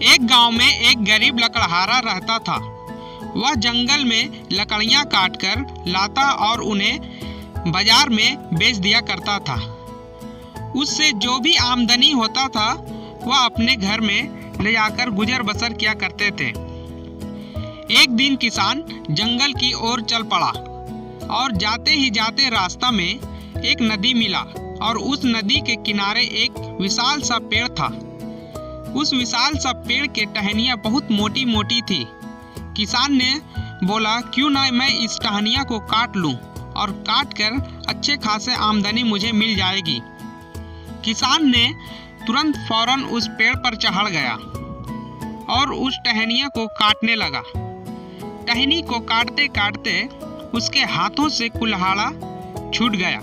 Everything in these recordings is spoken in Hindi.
एक गांव में एक गरीब लकड़हारा रहता था। वह जंगल में लकड़ियां काटकर लाता और उन्हें बाजार में बेच दिया करता था। उससे जो भी आमदनी होता था वह अपने घर में ले जाकर गुजर बसर किया करते थे। एक दिन किसान जंगल की ओर चल पड़ा और जाते ही जाते रास्ता में एक नदी मिला और उस नदी के किनारे एक विशाल सा पेड़ था। उस विशाल सा पेड़ के टहनियाँ बहुत मोटी मोटी थी। किसान ने बोला, क्यों ना मैं इस टहनियाँ को काट लूँ और काट कर अच्छे खासे आमदनी मुझे मिल जाएगी। किसान ने तुरंत फौरन उस पेड़ पर चढ़ गया और उस टहनियाँ को काटने लगा। टहनी को काटते काटते उसके हाथों से कुल्हाड़ा छूट गया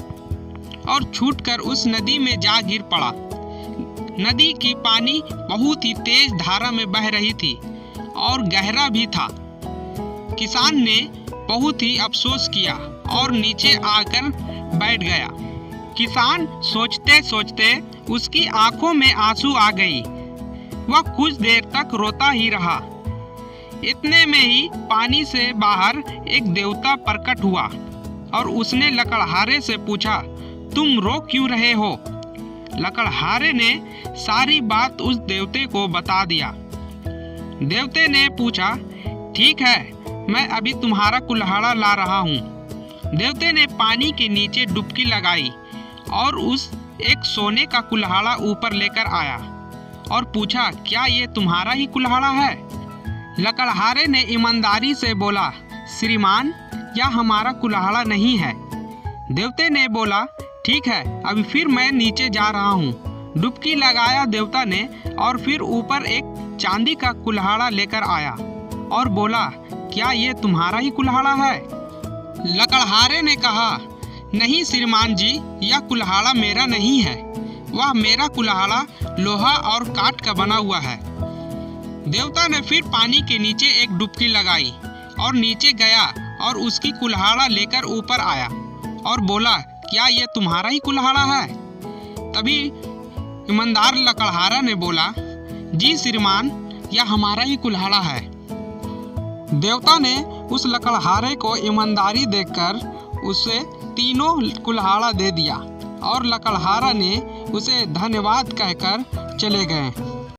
और छूटकर उस नदी में जा गिर पड़ा। नदी की पानी बहुत ही तेज धारा में बह रही थी और गहरा भी था। किसान ने बहुत ही अफसोस किया और नीचे आकर बैठ गया। किसान सोचते सोचते उसकी आंखों में आंसू आ गई। वह कुछ देर तक रोता ही रहा। इतने में ही पानी से बाहर एक देवता प्रकट हुआ और उसने लकड़हारे से पूछा, तुम रो क्यों रहे हो? लकड़हारे ने सारी बात उस देवते को बता दिया। देवते ने पूछा, ठीक है, मैं अभी तुम्हारा कुल्हाड़ा ला रहा हूँ। देवते ने पानी के नीचे डुबकी लगाई और उस एक सोने का कुल्हाड़ा ऊपर लेकर आया और पूछा, क्या ये तुम्हारा ही कुल्हाड़ा है? लकड़हारे ने ईमानदारी से बोला, श्रीमान, यह हमारा कुल्हाड़ा नहीं है। देवते ने बोला, ठीक है, अभी फिर मैं नीचे जा रहा हूँ। डुबकी लगाया देवता ने और फिर ऊपर एक चांदी का कुल्हाड़ा लेकर आया और बोला, क्या ये तुम्हारा ही कुल्हाड़ा है? लकड़हारे ने कहा, नहीं श्रीमान जी, यह कुल्हाड़ा मेरा नहीं है। वह मेरा कुल्हाड़ा लोहा और काठ का बना हुआ है। देवता ने फिर पानी के नीचे एक डुबकी लगाई और नीचे गया और उसकी कुल्हाड़ा लेकर ऊपर आया और बोला, क्या ये तुम्हारा ही कुल्हाड़ा है? तभी ईमानदार लकड़हारा ने बोला, जी श्रीमान, यह हमारा ही कुल्हाड़ा है। देवता ने उस लकड़हारे को ईमानदारी देखकर उसे तीनों कुल्हाड़ा दे दिया और लकड़हारा ने उसे धन्यवाद कहकर चले गए।